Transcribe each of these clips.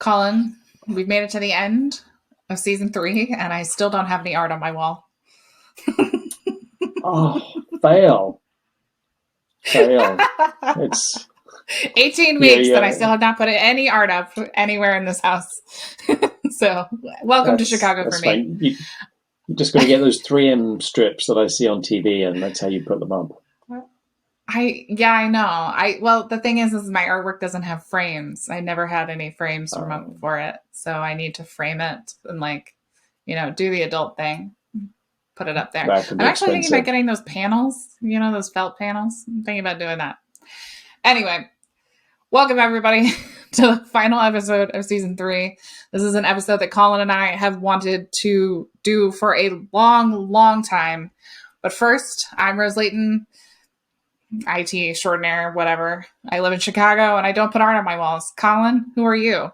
Colin, we've made it to the end of season 3, and I still don't have any art on my wall. Oh, fail. It's 18 yeah, weeks that I yeah. still have not put any art up anywhere in this house. So, welcome to Chicago for That's me. fine. You just got to get those 3M strips that I see on TV, and that's how you put them up. I know. Well, the thing is my artwork doesn't have frames. I never had any frames from up for it, so I need to frame it and do the adult thing, put it up there. That can I'm be actually thinking about expensive. getting those panels, those felt panels. I'm thinking about doing that. Anyway, welcome everybody to the final episode of season 3. This is an episode that Colin and I have wanted to do for a long, long time. But first, I'm Rose Layton, IT extraordinaire, whatever. I live in Chicago and I don't put art on my walls. Colin, who are you?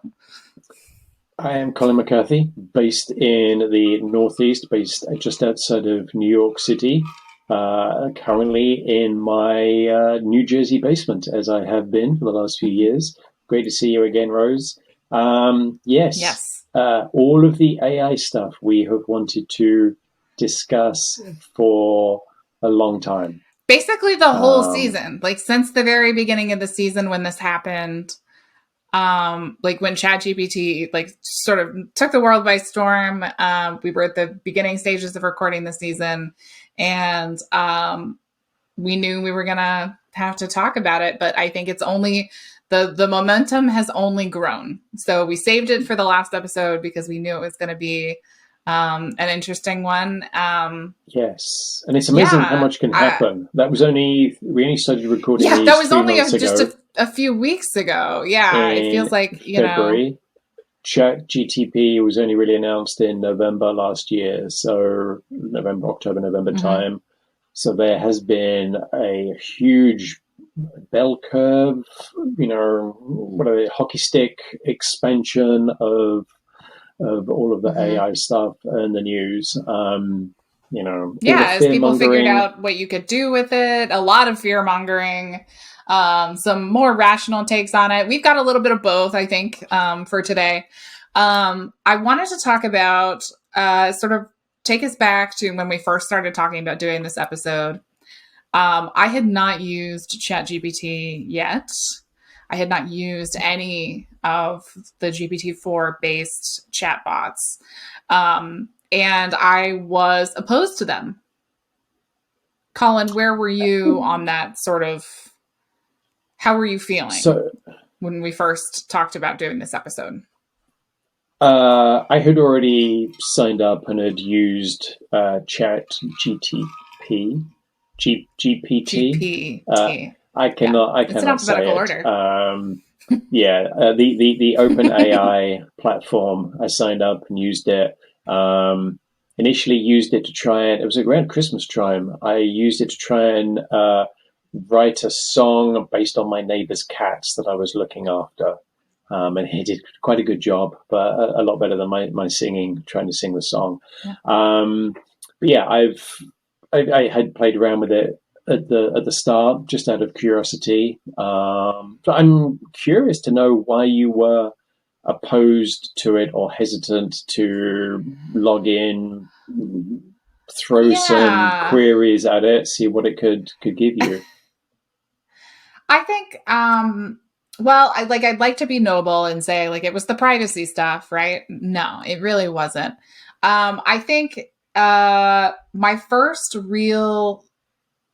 I am Colin McCarthy, based in the Northeast, based just outside of New York City. Currently in my New Jersey basement, as I have been for the last few years. Great to see you again, Rose. Yes. All of the AI stuff we have wanted to discuss for a long time. Basically the whole season, like since the very beginning of the season when this happened, like when ChatGPT sort of took the world by storm. We were at the beginning stages of recording the season, and we knew we were gonna have to talk about it. But I think it's only the momentum has only grown. So we saved it for the last episode because we knew it was going to be an interesting one. Yes, and it's amazing how much can happen. We only started recording these that was 3 only months just ago. a few weeks ago. Yeah, it feels like February. ChatGTP was only really announced in November last year, so October, November time. So there has been a huge bell curve, hockey stick expansion of all of the AI stuff and the news. As people figured out what you could do with it, a lot of fear mongering, some more rational takes on it. We've got a little bit of both, I think, for today. I wanted to talk about sort of take us back to when we first started talking about doing this episode. I had not used ChatGPT yet. I had not used any of the GPT-4 based chatbots. And I was opposed to them. Colin, where were you on that sort of, how were you feeling when we first talked about doing this episode? I had already signed up and had used GPT. I cannot say it. Order. The Open AI platform. I signed up and used it. Initially used it to try and, it was around Christmas time. I used it to try and write a song based on my neighbor's cats that I was looking after. And he did quite a good job, but a lot better than my singing, trying to sing the song. Yeah. I had played around with it at the start, just out of curiosity. So I'm curious to know why you were opposed to it or hesitant to log in, throw some queries at it, see what it could give you. I think, I'd like to be noble and say it was the privacy stuff, right? No, it really wasn't. I think my first real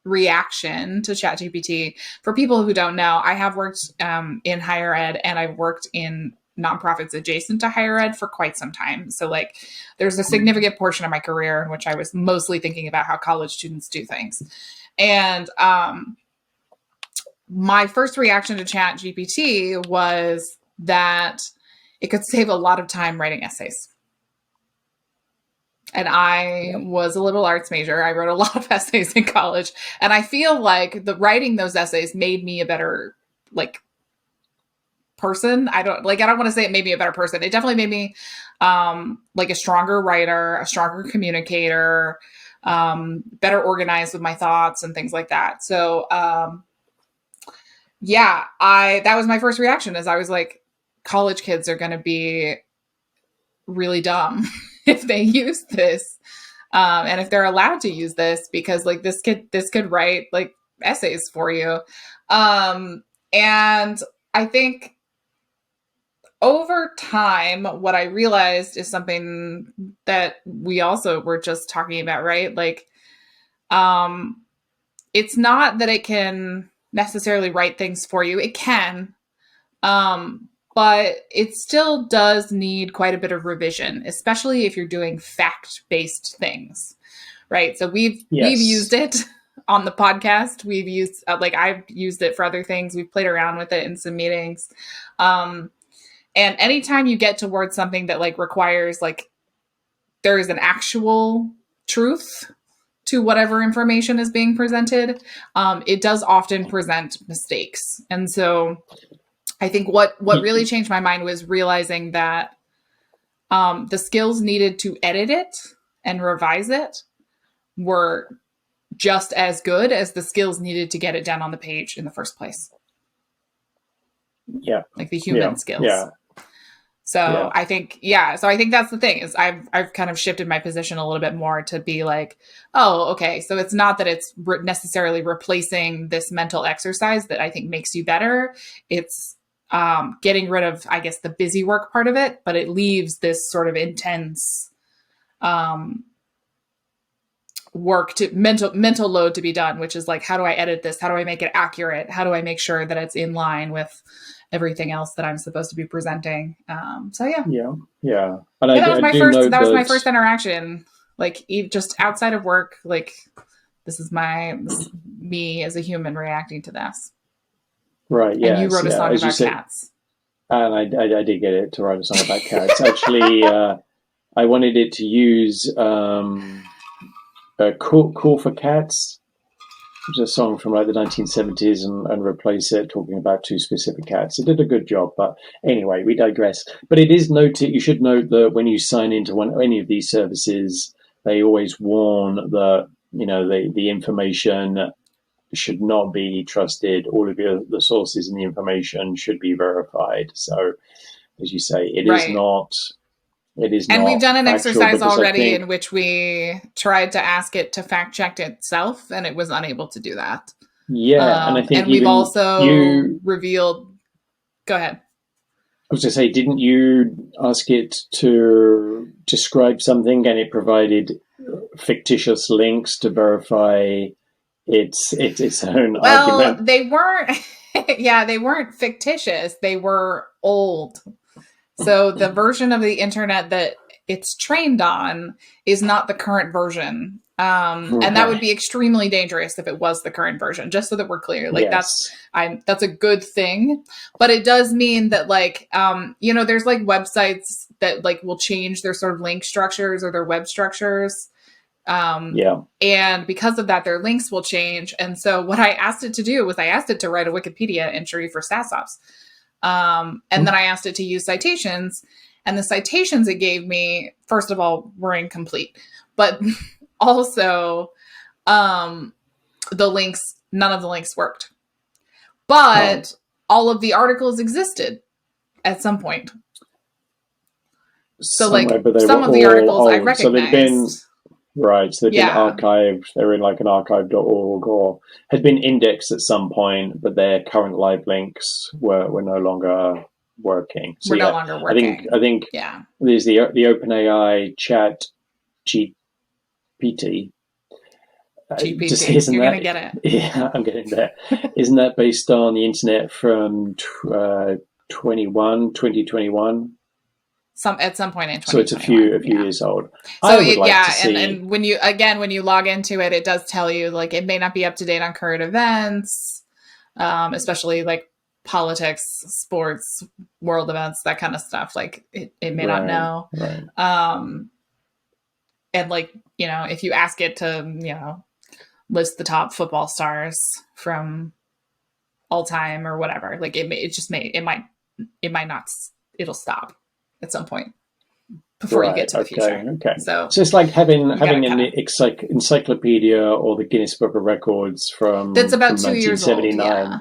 reaction to ChatGPT, for people who don't know, I have worked in higher ed and I've worked in nonprofits adjacent to higher ed for quite some time. So there's a significant portion of my career in which I was mostly thinking about how college students do things. And my first reaction to ChatGPT was that it could save a lot of time writing essays. And I was a liberal arts major. I wrote a lot of essays in college. And I feel like writing those essays made me a better, person. I don't want to say it made me a better person. It definitely made me, a stronger writer, a stronger communicator, better organized with my thoughts and things like that. So, that was my first reaction is I was like, college kids are going to be really dumb if they use this, and if they're allowed to use this, because like this could write like essays for you. And I think over time, what I realized is something that we also were just talking about, right? Like, it's not that it can necessarily write things for you. It can, but it still does need quite a bit of revision, especially if you're doing fact-based things, right? So we've used Yes. it on the podcast. We've used like I've used it for other things. We've played around with it in some meetings. And anytime you get towards something that like requires like there is an actual truth to whatever information is being presented, it does often present mistakes. And so I think what really changed my mind was realizing that the skills needed to edit it and revise it were just as good as the skills needed to get it down on the page in the first place, Yeah. like the Yeah. human skills. Yeah. So Yeah. I think, yeah. So I think that's the thing is I've kind of shifted my position a little bit more to be like, oh, okay. So it's not that it's necessarily replacing this mental exercise that I think makes you better. It's getting rid of, I guess, the busy work part of it, but it leaves this sort of intense um, work to mental load to be done, which is like, how do I edit this? How do I make it accurate? How do I make sure that it's in line with everything else that I'm supposed to be presenting? So yeah, Yeah. Yeah. And yeah, that was I my do first. note That was my that, first interaction. Like just outside of work, like this is me as a human reacting to this. right. And you Yes. wrote a Yeah. song As you about said, cats. and I did get it to write a song about cats. Actually, I wanted it to use Cool for Cats, which is a song from like the 1970s, and replace it talking about two specific cats. It did a good job, but anyway, we digress. But it is noted, you should note that when you sign into any of these services, they always warn that, the information should not be trusted. All of the sources and the information should be verified. So, as you say, Right. it is And we've not done an factual exercise because I already think, in which we tried to ask it to fact check itself, and it was unable to do that. yeah, and I think And we've even also you, revealed. Go ahead. I was going to say, didn't you ask it to describe something and it provided fictitious links to verify its own Well, argument? they weren't. Yeah, they weren't fictitious. They were old. So the version of the internet that it's trained on is not the current version. And that would Right. be extremely dangerous if it was the current version, just so that we're clear. Like Yes. that's a good thing. But it does mean that like there's like websites that like will change their sort of link structures or their web structures. Um, Yeah. and because of that, their links will change. And so what I asked it to do was I asked it to write a Wikipedia entry for SaaS ops. And then I asked it to use citations, and the citations it gave me, first of all, were incomplete, but also um, none of the links worked. Oh, But all of the articles existed at some point. So, somewhere, like, but they were some of the all articles I old. So they'd been recognized. right. So they've been Yeah, archived. They were in like an archive.org or had been indexed at some point, but their current live links were no longer working. So we're no yeah, longer I think working. I think Yeah. there's the OpenAI Chat GPT. Just GPT. isn't You're going to that? get it. Yeah, I'm getting there. Isn't that based on the internet from 2021? At some point in So it's a few 2021. Yeah. years old. So I would it, like to yeah, see. and when you log into it, it does tell you like it may not be up to date on current events, especially like politics, sports, world events, that kind of stuff. Like it may not Right, know. right. Um, and like if you ask it to list the top football stars from all time or whatever, like it might not. It'll stop at some point. before you get Right. to the Okay. future. Okay. So So it's like having you got to having an kind of, encyclopedia or the Guinness Book of Records that's from about from 2 years old. 1979. Yeah.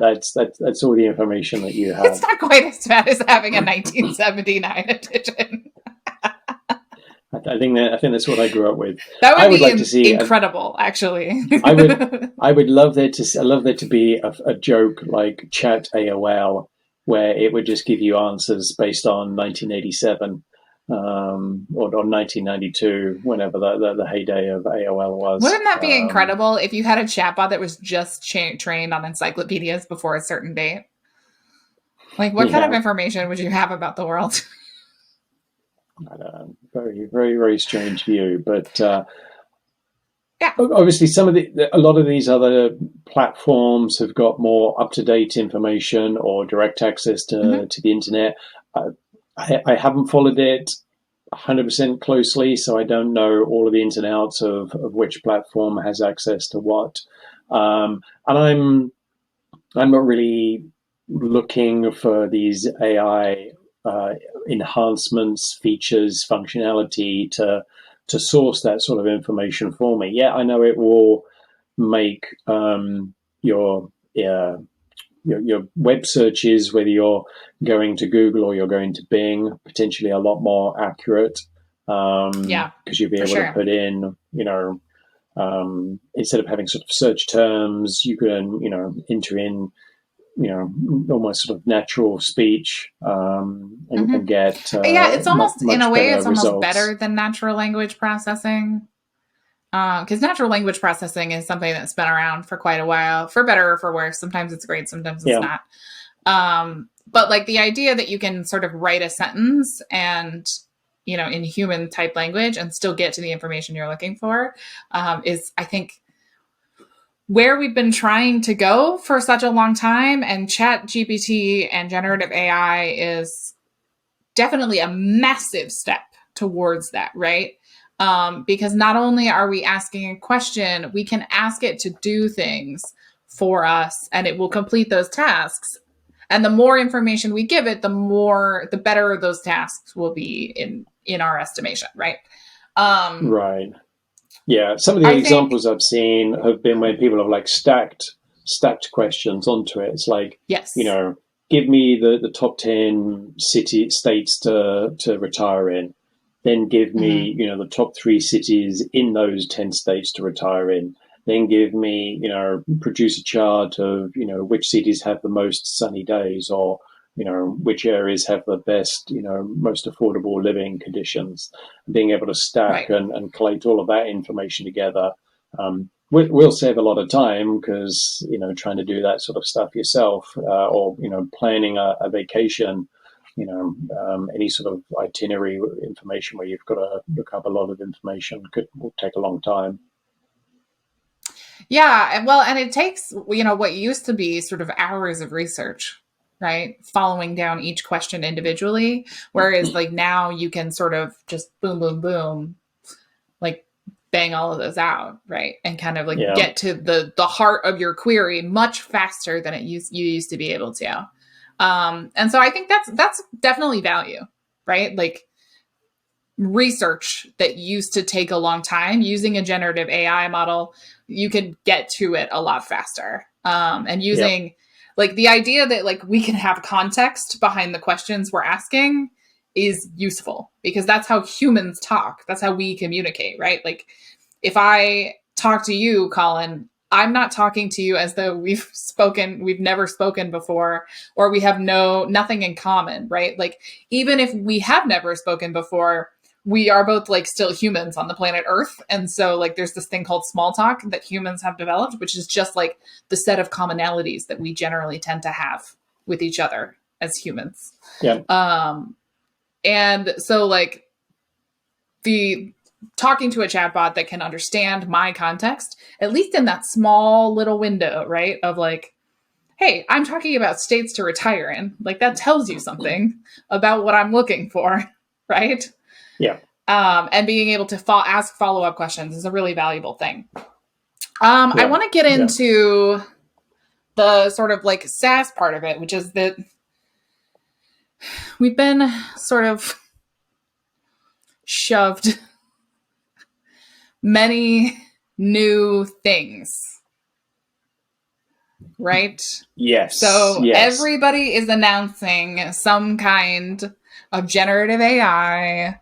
That's all the information that you have. It's not quite as bad as having a 1979 edition. I think that's what I grew up with. That I would would be like to see. incredible, actually. I would I would love there to I love there to be a joke like Chat AOL, where it would just give you answers based on 1987 or 1992, whenever the heyday of AOL was. Wouldn't that be incredible if you had a chatbot that was just trained on encyclopedias before a certain date? Like, what kind of Yeah, information would you have about the world? very, very, very strange view. But Yeah. obviously, a lot of these other platforms have got more up to date information or direct access Mm-hmm. to the internet. Uh, I haven't followed it 100% closely, so I don't know all of the ins and outs of which platform has access to what. And I'm not really looking for these AI enhancements, features, functionality to source that sort of information for me. Yeah, I know it will make your your web searches, whether you're going to Google or you're going to Bing, potentially a lot more accurate Yeah, because you'll be for able to sure. put in, instead of having sort of search terms, you can, enter in, almost sort of natural speech Mm-hmm. and get Yeah, it's almost, in a much way, better it's almost results. better than natural language processing. Because natural language processing is something that's been around for quite a while, for better or for worse. Sometimes it's great, sometimes it's Yeah, not. But like the idea that you can sort of write a sentence and, in human type language and still get to the information you're looking for, is, I think, where we've been trying to go for such a long time. And Chat GPT and generative AI is definitely a massive step towards that, right? Because not only are we asking a question, we can ask it to do things for us and it will complete those tasks. And the more information we give it, the better those tasks will be in our estimation, right? Um, right. Yeah, some of the I think examples I've seen have been when people have like stacked questions onto it. It's like, you yes. know, give me the top 10 city states to retire in, then give Mm-hmm. me, the top three cities in those 10 states to retire in. Then give me, produce a chart of, which cities have the most sunny days or, which areas have the best, most affordable living conditions. Being able to stack Right. and collate all of that information together will save a lot of time because, trying to do that sort of stuff yourself or, planning a vacation, any sort of itinerary information where you've got to look up a lot of information will take a long time. Yeah, well, and it takes, what used to be sort of hours of research, right? Following down each question individually, whereas like now you can sort of just boom, boom, boom, like bang all of those out, right? And kind of like Yeah, get to the heart of your query much faster than you used to be able to. And so I think that's definitely value, right? Like research that used to take a long time using a generative AI model, you could get to it a lot faster. And yeah, using like the idea that like we can have context behind the questions we're asking is useful because that's how humans talk. That's how we communicate, right? Like if I talk to you, Colin, I'm not talking to you as though we've never spoken before, or we have nothing in common, right? Like even if we have never spoken before, we are both like still humans on the planet Earth. And so like there's this thing called small talk that humans have developed, which is just like the set of commonalities that we generally tend to have with each other as humans. yeah, Um, and so like the talking to a chatbot that can understand my context, at least in that small little window, right? Of like, hey, I'm talking about states to retire in. Like that tells you something about what I'm looking for, right? yeah, And being able to ask follow-up questions is a really valuable thing. I yeah, want to get yeah, into the sort of like SaaS part of it, which is that we've been sort of shoved many new things, right? Yes, So yes, everybody is announcing some kind of generative AI,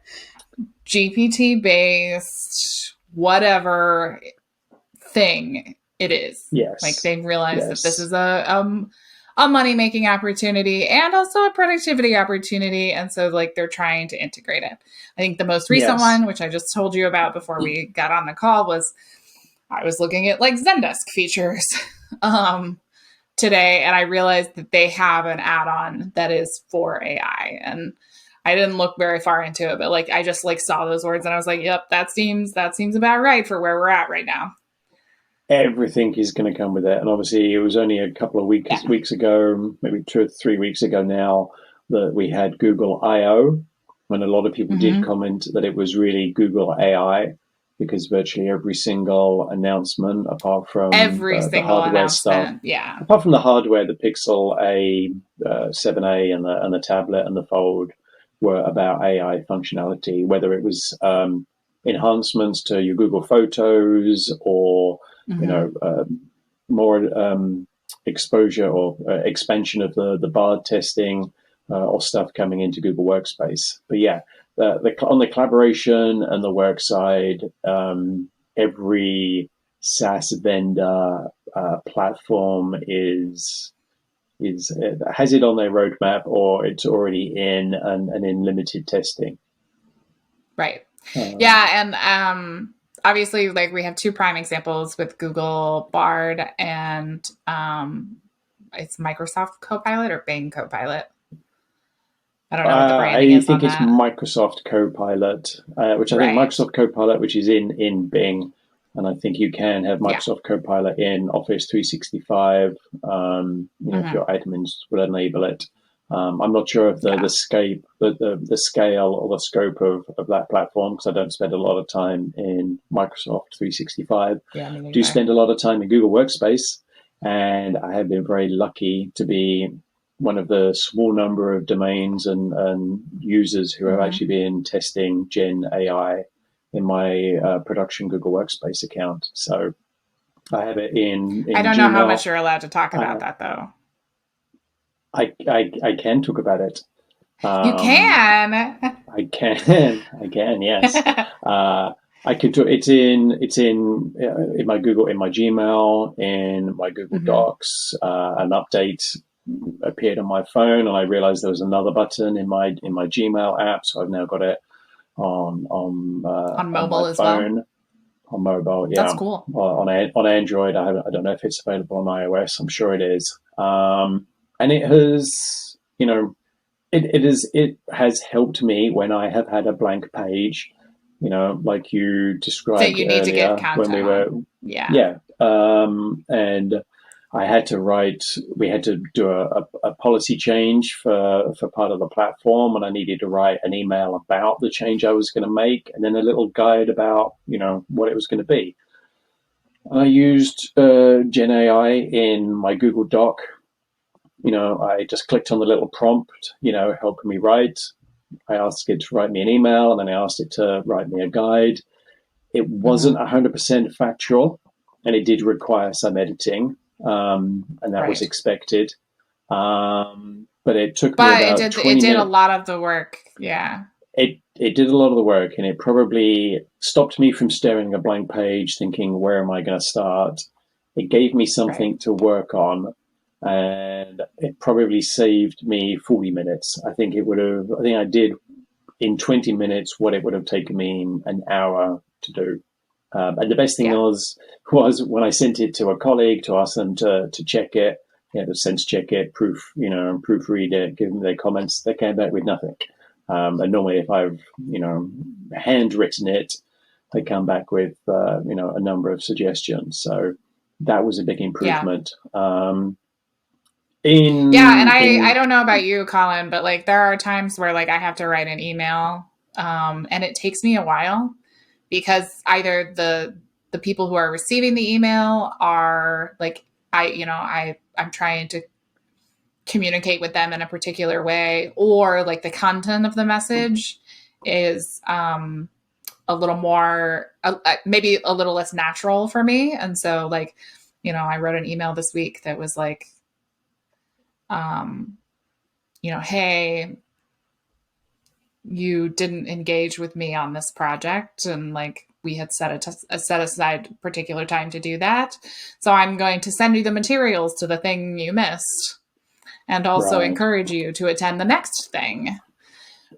GPT based, whatever thing it is. Like yes, they've realized that this yes, is a money making opportunity and also a productivity opportunity, and so like they're trying to integrate it. I think the most recent yes. one, which I just told you about before we got on the call, was I was looking at like Zendesk features um, today, and I realized that they have an add-on that is for AI, and I didn't look very far into it, but like I just like saw those words and I was like, "Yep, that seems about right for where we're at right now." Everything is going to come with it. And obviously, it was only a couple of Yeah. weeks ago, maybe 2 or 3 weeks ago now, that we had Google I/O, when a lot of people did Mm-hmm. comment that it was really Google AI, because virtually every single announcement, apart from Every the single hardware stuff, announcement. Yeah. apart from the hardware, the Pixel A, 7A, and the tablet and the Fold, were about AI functionality, whether it was enhancements to your Google Photos, or you Mm-hmm. know, more exposure or expansion of the Bard testing, or stuff coming into Google Workspace. But yeah, on the collaboration and the work side, every SaaS vendor platform is has it on their roadmap, or it's already in and in limited testing. Right. Um, Yeah, and obviously like we have two prime examples with Google Bard and it's Microsoft Copilot or Bing Copilot. I don't know what the branding I is think on it's that. Microsoft Copilot, which I think Right. Microsoft Copilot, which is in Bing, and I think you can have Yeah. Microsoft Copilot in Office 365. If Mm-hmm. your admins will enable it. I'm not sure of the Yeah. scape, the scale or the scope of that platform, because I don't spend a lot of time in Microsoft 365. Yeah, me Do neither. spend a lot of time in Google Workspace, and I have been very lucky to be one of the small number of domains and users who have Mm-hmm. actually been testing Gen AI in my production Google Workspace account. So I have it I in don't know how Gmail. much you're allowed to talk about Uh, that though. I can talk about it. You Um, can. I can, yes. Uh, I could do in my Google, in my Gmail, in my Google Mm-hmm. Docs. An update appeared on my phone, and I realized there was another button in my Gmail app, so I've now got it On on my mobile as well. phone, on mobile. That's Yeah, cool. on Android. I don't know if it's available on iOS. I'm sure it is. And it has, it has helped me when I have had a blank page, like you That described you need to get earlier when we content were, on. Yeah. yeah. And I had to write, we had to do a policy change for part of the platform, and I needed to write an email about the change I was going to make, and then a little guide about, what it was going to be. I used Gen AI in my Google Doc. I just clicked on the little prompt, helping me write. I asked it to write me an email, and then I asked it to write me a guide. It Mm-hmm. wasn't 100% factual, and it did require some editing, and that was Right. expected. But it took me But it about did it 20 did a minutes. lot of the work. Yeah. It did a lot of the work, and it probably stopped me from staring at a blank page thinking, where am I going to start? It gave me Right. something to work on, and it probably saved me 40 minutes. I think I did in 20 minutes what it would have taken me an hour to do. And the best thing Yeah. was when I sent it to a colleague to ask them to check it, to sense check it, proofread it, give them their comments. They came back with nothing. And normally, if I've handwritten it, they come back with a number of suggestions. So that was a big Yeah. improvement. Yeah, and I In don't know about you, Colin, but like there are times where like I have to write an email and it takes me a while because either the people who are receiving the email are like I'm trying to communicate with them in a particular way, or like the content of the message is a little more, maybe a little less natural for me. And so, like, I wrote an email this week that was like, um, hey, you didn't engage with me on this project, and like we had set aside particular time to do that. So I'm going to send you the materials to the thing you missed, and also Right. encourage you to attend the next thing.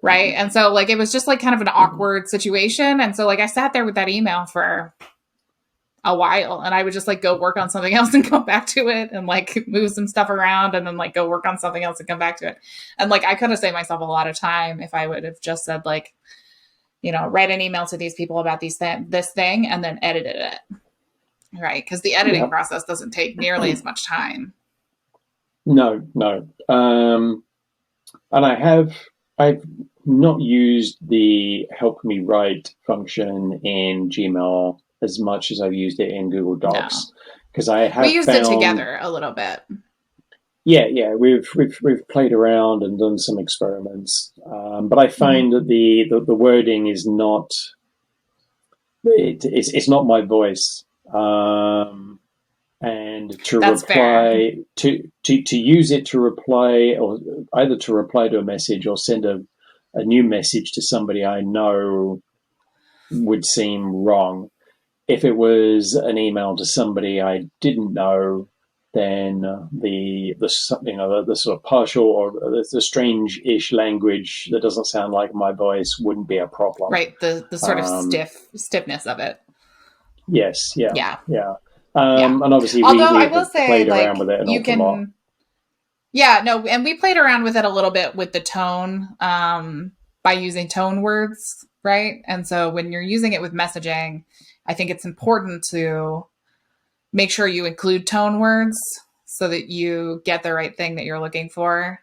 Right. And so like it was just like kind of an awkward situation. And so like I sat there with that email for a while, and I would just like go work on something else and come back to it, and like move some stuff around and then like go work on something else and come back to it. And like I could have saved myself a lot of time if I would have just said like, write an email to these people about this thing and then edited it. Right. Because the editing Yeah. process doesn't take nearly as much time. No, no. And I've not used the help me write function in Gmail as much as I've used it in Google No. Docs, because I We have used it found, together a little bit. yeah, we've played around and done some experiments, but I find that the wording is not, it's not my voice. And to That's fair. reply to use it to reply, or either to reply to a message or send a new message to somebody I know, would seem wrong. If it was an email to somebody I didn't know, then the sort of partial or the strange-ish language that doesn't sound like my voice wouldn't be a problem. Right. The sort of stiffness of it. Yes, yeah, Yeah. yeah. Yeah. And obviously Although I we've will say, played around like, with it an you awful lot. can, yeah, no, and we played around with it a little bit with the tone, by using tone words, right? And so when you're using it with messaging, I think it's important to make sure you include tone words so that you get the right thing that you're looking for.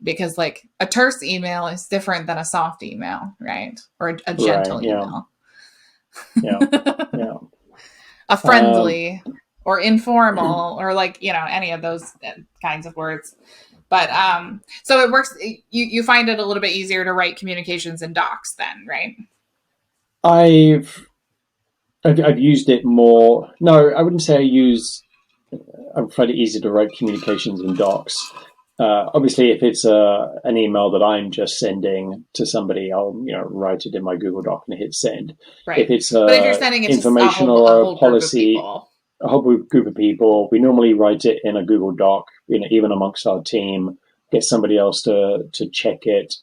Because like a terse email is different than a soft email, right? Or a Right, gentle yeah, email. yeah, yeah. A Um, friendly or informal or like, any of those kinds of words. But so it works. You find it a little bit easier to write communications in docs then, right? I've I've used it more. No, I wouldn't say I find it easy to write communications in docs. Obviously, if it's an email that I'm just sending to somebody, I'll write it in my Google Doc and hit send. If Right. it's But if you're sending it to information a or a whole group of policy, people, a whole group of people, we normally write it in a Google Doc. Even amongst our team, get somebody else to check it,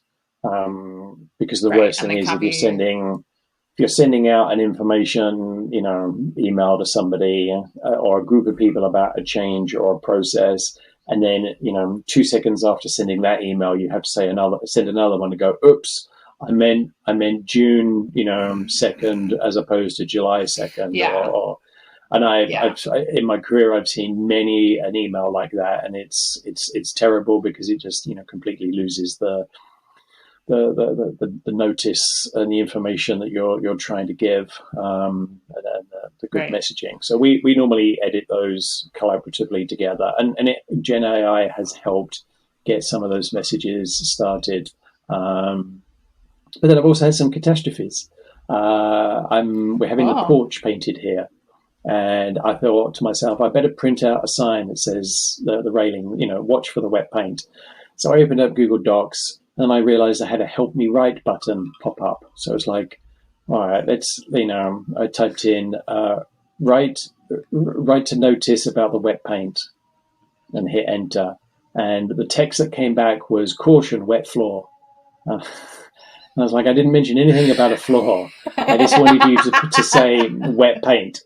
because the right, worst and thing then is copy, if you're sending out an information, email to somebody, or a group of people about a change or a process, and then 2 seconds after sending that email, you have to send another one to go, oops, I meant June 2nd as opposed to July 2nd, yeah, and yeah, I've in my career I've seen many an email like that, and it's terrible because it just completely loses the notice and the information that you're trying to give, and the good right, messaging. So we normally edit those collaboratively together, and Gen AI has helped get some of those messages started. But then I've also had some catastrophes. We're having the oh, porch painted here, and I thought to myself, I better print out a sign that says the railing, watch for the wet paint. So I opened up Google Docs and I realized I had a help me write button pop up. So it's like, all right, I typed in, write, write to notice about the wet paint and hit enter. And the text that came back was caution, wet floor. And I was like, I didn't mention anything about a floor. I just wanted you to say wet paint.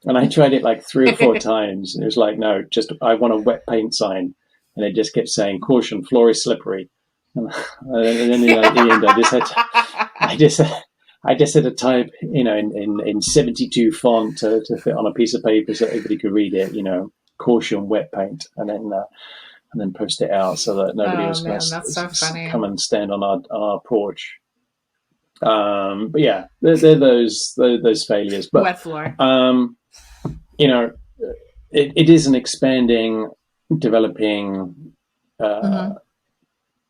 And I tried it like 3 or 4 times, and it was like, no, just I want a wet paint sign, and it just kept saying, "Caution, floor is slippery." And then in the end, I just, I just had to type, in 72 font to fit on a piece of paper so everybody could read it. Caution, wet paint, and then post it out so that nobody oh was going man, that's so to funny. come and stand on our porch. But yeah, they're those failures, but. Wet floor. Um, you know, it is an expanding, developing Mm-hmm.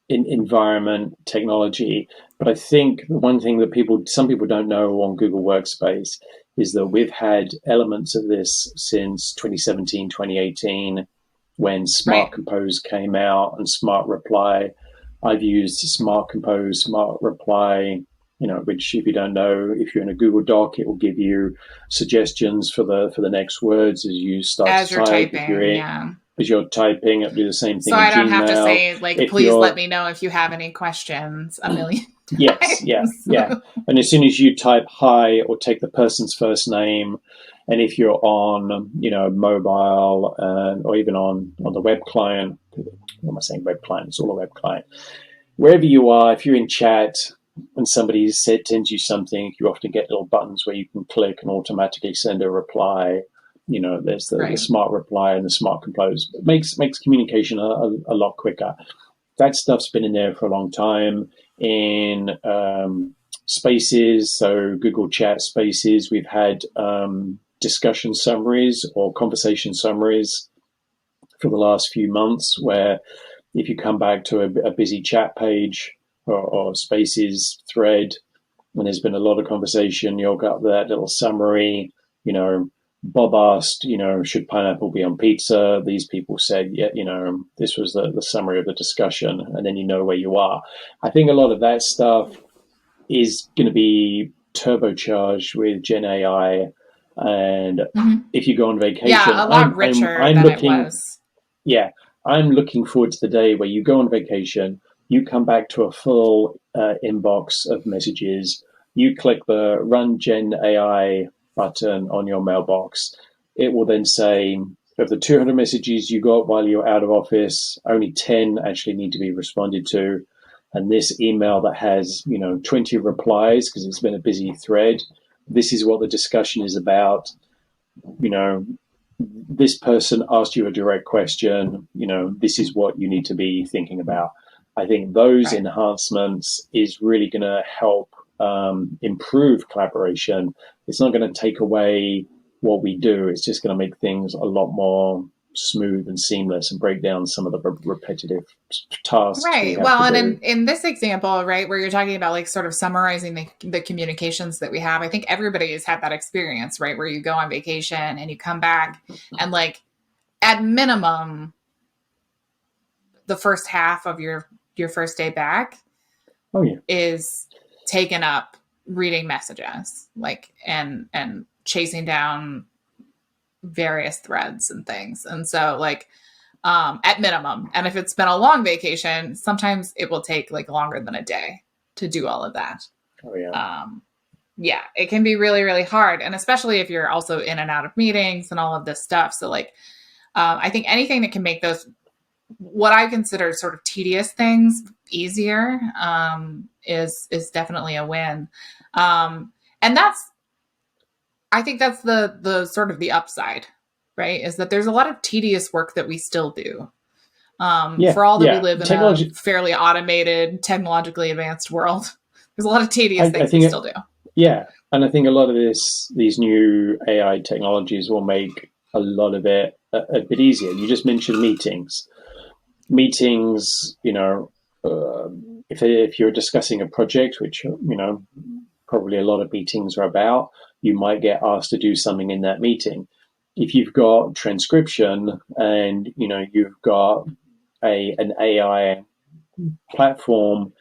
environment, technology. But I think the one thing that some people don't know on Google Workspace is that we've had elements of this since 2017, 2018, when Smart Right. Compose came out and Smart Reply. I've used Smart Compose, Smart Reply, which if you don't know, if you're in a Google Doc, it will give you suggestions for the next words as you start to As you're type. typing, yeah. As you're typing, it'll do the same So thing in I don't have to Gmail. say, like, If please let you're me know if you have any questions a million Yes, yeah, times. yeah. And as soon as you type hi or take the person's first name, and if you're on, mobile or even on the web client, what am I saying? Web client? It's all a web client. Wherever you are, if you're in chat and somebody sends you something, you often get little buttons where you can click and automatically send a reply. There's the Right. smart reply and the smart compose. It makes communication a lot quicker. That stuff's been in there for a long time. In Spaces, so Google Chat Spaces, we've had discussion summaries or conversation summaries for the last few months, where if you come back to a busy chat page or Spaces thread, when there's been a lot of conversation, you'll get that little summary. Bob asked, should pineapple be on pizza? These people said, yeah, this was the summary of the discussion, and then you know where you are. I think a lot of that stuff is going to be turbocharged with Gen AI, and Mhm. if you go on Yeah, vacation, a lot richer I'm than it looking, was. yeah, I'm looking forward to the day where you go on vacation, you come back to a full inbox of messages, you click the Run Gen AI button on your mailbox. It will then say, of the 200 messages you got while you're out of office, only 10 actually need to be responded to. And this email that has, 20 replies because it's been a busy thread, this is what the discussion is about. You know, this person asked you a direct question, this is what you need to be thinking about. I think those Right. enhancements is really going to help improve collaboration. It's not going to take away what we do. It's just going to make things a lot more smooth and seamless and break down some of the repetitive tasks we Right. have to Well, and do. in this example, right, where you're talking about like sort of summarizing the communications that we have, I think everybody has had that experience, right, where you go on vacation and you come back and like at minimum the first half of your first day back Oh yeah. is taken up reading messages, like and chasing down various threads and things. And so like at minimum. And if it's been a long vacation, sometimes it will take like longer than a day to do all of that. Oh yeah. Um, yeah, it can be really, really hard. And especially if you're also in and out of meetings and all of this stuff. So, like, I think anything that can make those, what I consider sort of tedious things, easier is definitely a win. And that's, I think that's the sort of the upside, right? Is that there's a lot of tedious work that we still do. Yeah, For all that we yeah. live in a Technology. fairly automated, technologically advanced world, there's a lot of tedious I things we think still do. Yeah, and I think a lot of these new AI technologies will make a lot of it a bit easier. You just mentioned meetings. Meetings, uh, if you're discussing a project, which probably a lot of meetings are about, you might get asked to do something in that meeting. If you've got transcription and you've got an AI platform,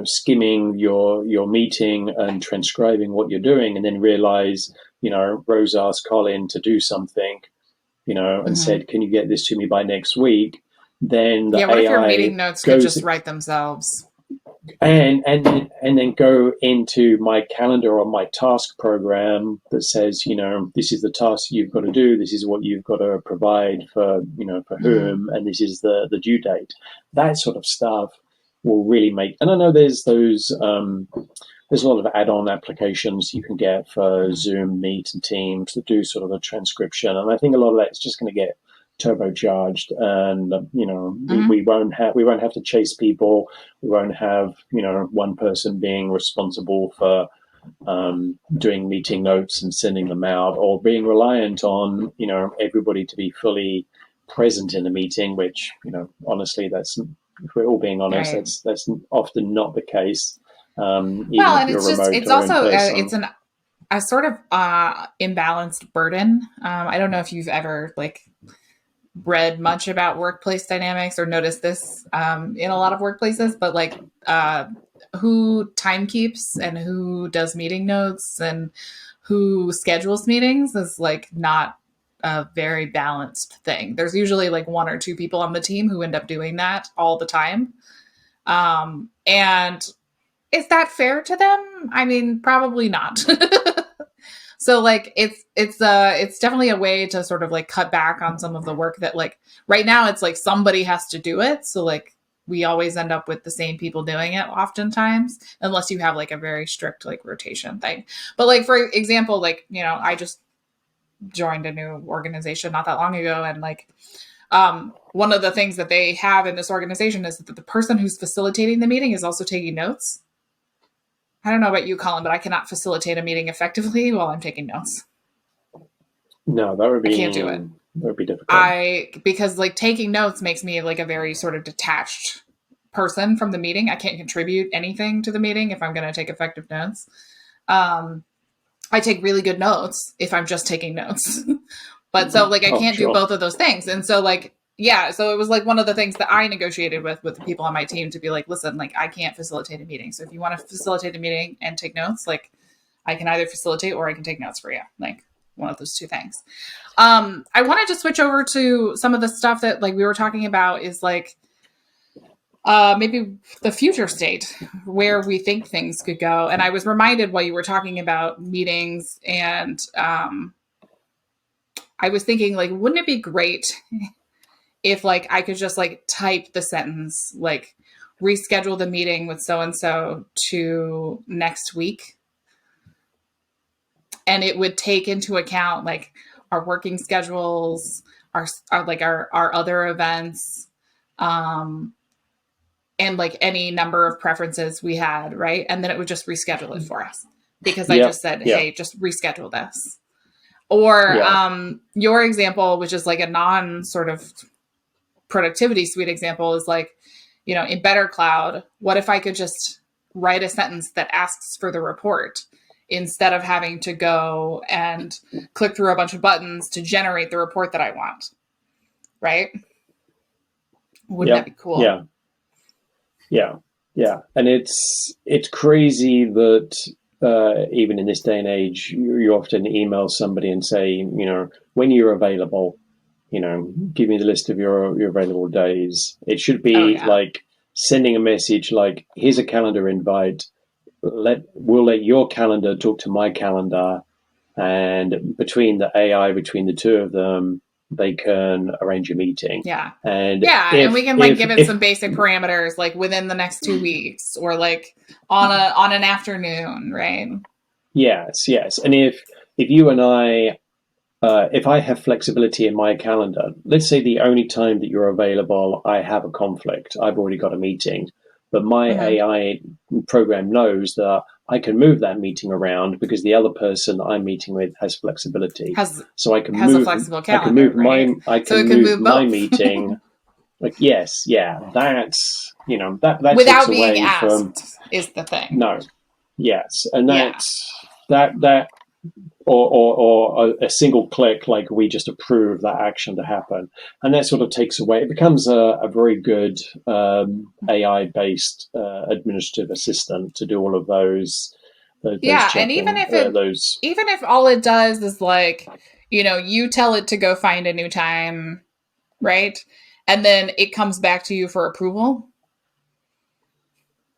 skimming your meeting and transcribing what you're doing, and then realize, Rose asked Colin to do something, and Mm-hmm. said, "Can you get this to me by next week?" Then the Yeah, what if your AI meeting notes could goes just write themselves? and then go into my calendar or my task program that says, this is the task you've got to do, this is what you've got to provide for, for Mm-hmm. whom, and this is the due date. That sort of stuff will really make. And I know there's a lot of add-on applications you can get for Mm-hmm. Zoom, Meet, and Teams that do sort of the transcription, and I think a lot of that is just going to get turbocharged, and Mm-hmm. we won't have to chase people. We won't have one person being responsible for doing meeting notes and sending them out, or being reliant on everybody to be fully present in the meeting, which honestly, that's If we're all being honest, Right. that's often not the case, even Well, if and you're it's just, remote it's or in also, person. it's a sort of imbalanced burden. I don't know if you've ever like read much about workplace dynamics or noticed this in a lot of workplaces, but like who time keeps and who does meeting notes and who schedules meetings is like not a very balanced thing. There's usually like one or two people on the team who end up doing that all the time. And is that fair to them? I mean, probably not. So like it's definitely a way to sort of like cut back on some of the work that like right now it's like somebody has to do it. So like we always end up with the same people doing it oftentimes, unless you have like a very strict like rotation thing. But like for example, like, you know, I just joined a new organization not that long ago, and like one of the things that they have in this organization is that the person who's facilitating the meeting is also taking notes. I don't know about you, Colin, but I cannot facilitate a meeting effectively while I'm taking notes. No, I can't do it. that would be difficult. Because like taking notes makes me like a very sort of detached person from the meeting. I can't contribute anything to the meeting if I'm going to take effective notes. Um, I take really good notes if I'm just taking notes. But so like I Oh, can't do sure. both of those things. And so like yeah, so it was like one of the things that I negotiated with the people on my team to be like, listen, like I can't facilitate a meeting. So if you want to facilitate a meeting and take notes, like I can either facilitate or I can take notes for you. Like one of those two things. I wanted to switch over to some of the stuff that like we were talking about is like maybe the future state where we think things could go. And I was reminded while you were talking about meetings, and I was thinking like, wouldn't it be great if like I could just like type the sentence like reschedule the meeting with so and so to next week, and it would take into account like our working schedules, our other events, um, and like any number of preferences we had, right? And then it would just reschedule it for us because I Yeah, just said, yeah, hey, just reschedule this. Or yeah. your example, which is like a non sort of productivity suite example, is like, you know, in Better Cloud, what if I could just write a sentence that asks for the report instead of having to go and click through a bunch of buttons to generate the report that I want, right? Wouldn't that Yeah, be cool? yeah, yeah, yeah. And it's crazy that even in this day and age, you often email somebody and say, you know, when you're available, you know, give me the list of your available days. It should Oh, be yeah. like sending a message like, here's a calendar invite. We'll let your calendar talk to my calendar, and between the AI, between the two of them, they can arrange a meeting. Yeah. And Yeah. And we can like give it if some basic parameters, like within the next 2 weeks or like on an afternoon, right? yes, yes, and if you and I if I have flexibility in my calendar, let's say the only time that you're available, I have a conflict, I've already got a meeting, but my Mm-hmm. AI program knows that I can move that meeting around because the other person that I'm meeting with has flexibility. Has So has a flexible calendar, right? I So can it can move move my both meeting. Like, yes, yeah, that's, you know, that takes without being away from, asked is the thing. no, yes, and Yeah. that or a single click, like we just approve that action to happen, and that sort of takes away. It becomes a very good AI based administrative assistant to do all of those Yeah, and checking those. even if all it does is like, you know, you tell it to go find a new time, right? And then it comes back to you for approval.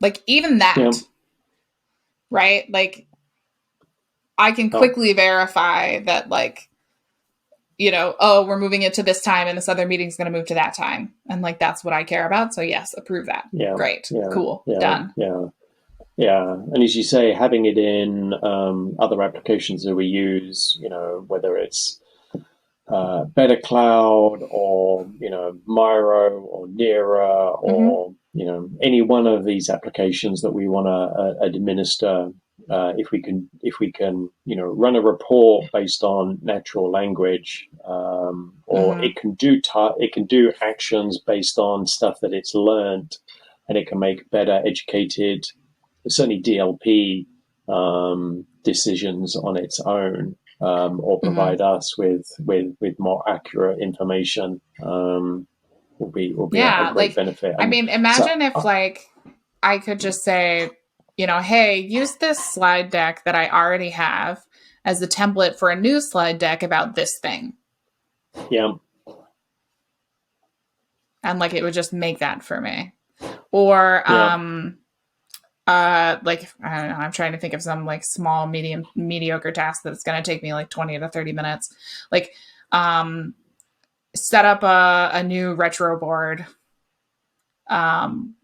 Like even Yeah, that, right? Like I can oh, quickly verify that like, you know, oh, we're moving it to this time and this other meeting's going to move to that time. And like that's what I care about. So yes, approve that. yeah, Great. yeah, Cool. yeah, Done. yeah. Yeah, and as you say, having it in other applications that we use, you know, whether it's Better Cloud or, you know, Miro or Nira Mhm. or, you know, any one of these applications that we want to administer if we can run a report based on natural language, or Mm-hmm. it can do actions based on stuff that it's learned, and it can make better educated, certainly DLP decisions on its own, or Mm-hmm. provide us with more accurate information, will be a Yeah, great like, benefit. I And mean, so, imagine if like I could just say, hey, use this slide deck that I already have as the template for a new slide deck about this thing. yeah, And like it would just make that for me. Or yeah, like I don't know, I'm trying to think of some like small, medium, mediocre task that's gonna take me like 20 to 30 minutes. Like set up a new retro board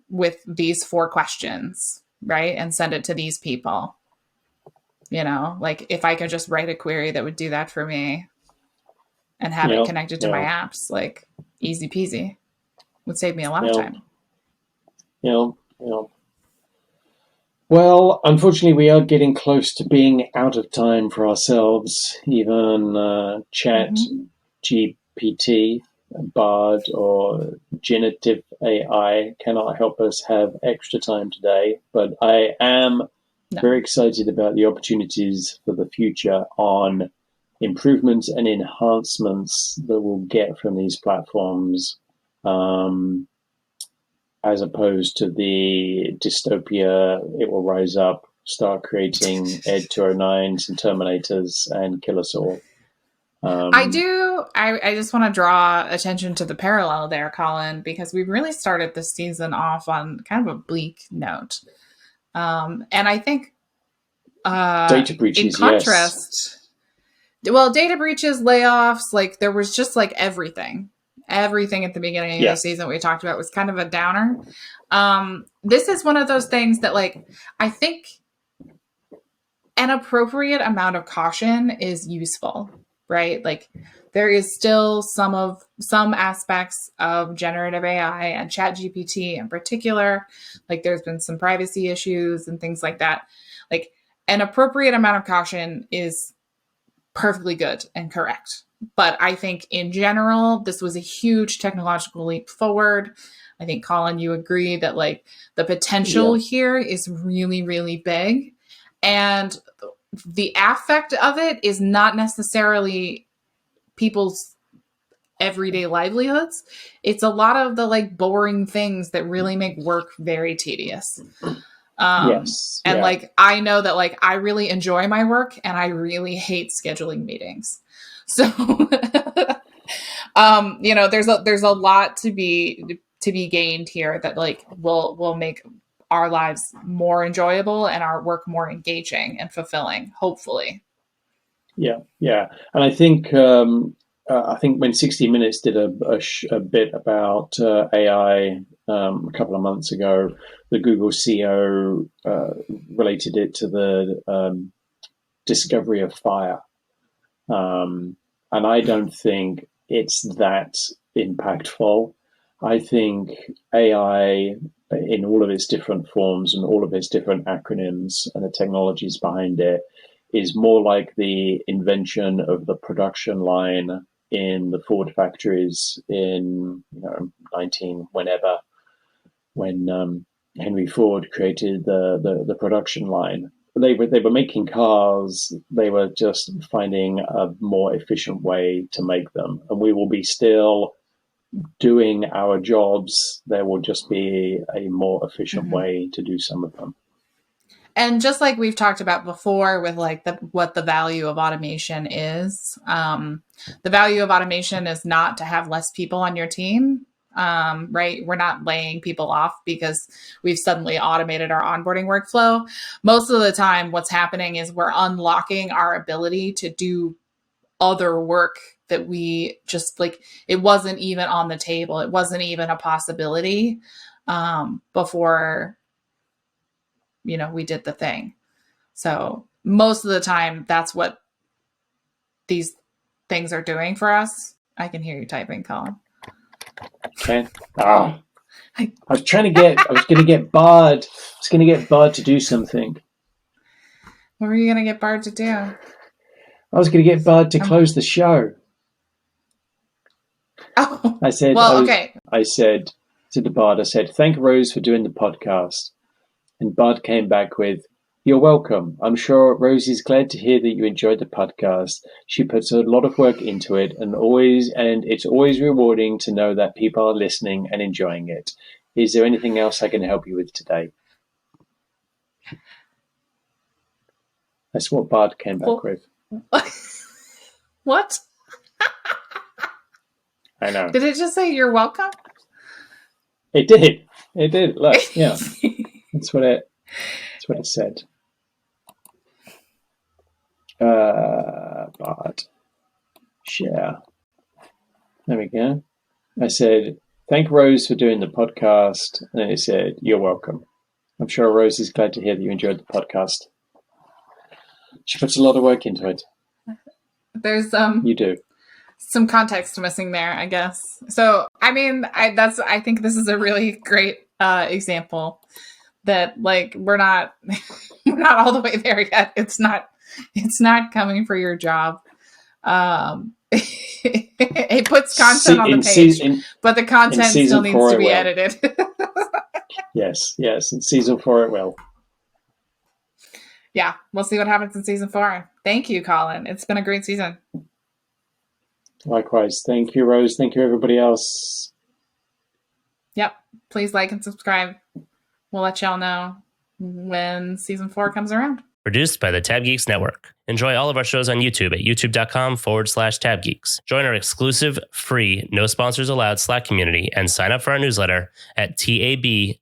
with these 4 questions, right? And send it to these people. Like if I could just write a query that would do that for me and have it yeah, connected to my yeah, apps, like easy peasy, would save me a lot of yeah, time. yeah, yeah. Well, unfortunately, we are getting close to being out of time for ourselves. Even Chat Mm-hmm. GPT, Bard, or generative AI cannot help us have extra time today. But I am No. very excited about the opportunities for the future on improvements and enhancements that we'll get from these platforms. Um, as opposed to the dystopia, it will rise up, start creating Ed 209s and Terminators and kill us all. I Um, do. I just want to draw attention to the parallel there, Colin, because we really started this season off on kind of a bleak note. And I think Data in breaches, yes. contrast, well, data breaches, layoffs, like there was just like everything. Everything at the beginning of the Yeah, season we talked about was kind of a downer. This is one of those things that, like, I think an appropriate amount of caution is useful, right? Like, there is still some aspects of generative AI and ChatGPT in particular. Like, there's been some privacy issues and things like that. Like, an appropriate amount of caution is perfectly good and correct. But I think in general, this was a huge technological leap forward. I think, Colin, you agree that like the potential yeah, here is really, really big. And the affect of it is not necessarily people's everyday livelihoods. It's a lot of the like boring things that really make work very tedious. yes, And yeah, like I know that like I really enjoy my work and I really hate scheduling meetings. So there's a lot to be gained here that like will make our lives more enjoyable and our work more engaging and fulfilling, hopefully. yeah, yeah. And I think when 60 Minutes did a bit about AI a couple of months ago, the Google CEO related it to the discovery of fire. And I don't think it's that impactful. I think AI, in all of its different forms and all of its different acronyms and the technologies behind it, is more like the invention of the production line in the Ford factories in 19 whenever, when Henry Ford created the production line. They were making cars. They were just finding a more efficient way to make them, and we will be still doing our jobs. There will just be a more efficient Mm-hmm. way to do some of them. And just like we've talked about before with like what the value of automation is, the value of automation is not to have less people on your team. Right, we're not laying people off because we've suddenly automated our onboarding workflow. Most of the time what's happening is we're unlocking our ability to do other work that we just like, it wasn't even on the table, it wasn't even a possibility before we did the thing. So most of the time, that's what these things are doing for us. I can hear you typing, Colin. Okay. Ah, I was going to get Bard. I was going to get Bard to do something. What were you going to get Bard to do? I was going to get Bard to close the show. Oh, I said, well, okay. I said to the Bard, I said, thank Rose for doing the podcast. And Bard came back with, you're welcome. I'm sure Rosie's glad to hear that you enjoyed the podcast. She puts a lot of work into it and it's always rewarding to know that people are listening and enjoying it. Is there anything else I can help you with today? That's what Bard came back with. What? I know. Did it just say you're welcome? It did. It did. Look, yeah. That's what it said. Bard. Share. There we go. I said, thank Rose for doing the podcast. And it said, you're welcome. I'm sure Rose is glad to hear that you enjoyed the podcast. She puts a lot of work into it. There's You do. Some context missing there, I guess. So, I mean, I think this is a really great example that like we're not all the way there yet. It's not coming for your job. It puts content on the page, but the content still needs to be edited. Yes. In season 4 it will. Yeah, we'll see what happens in season 4. Thank you, Colin. It's been a great season. Likewise. Thank you, Rose. Thank you, everybody else. Yep. Please like and subscribe. We'll let y'all know when season 4 comes around. Produced by the tabGeeks Network. Enjoy all of our shows on YouTube at youtube.com/tabgeeks. Join our exclusive, free, no sponsors allowed Slack community and sign up for our newsletter at tabgeeks.com.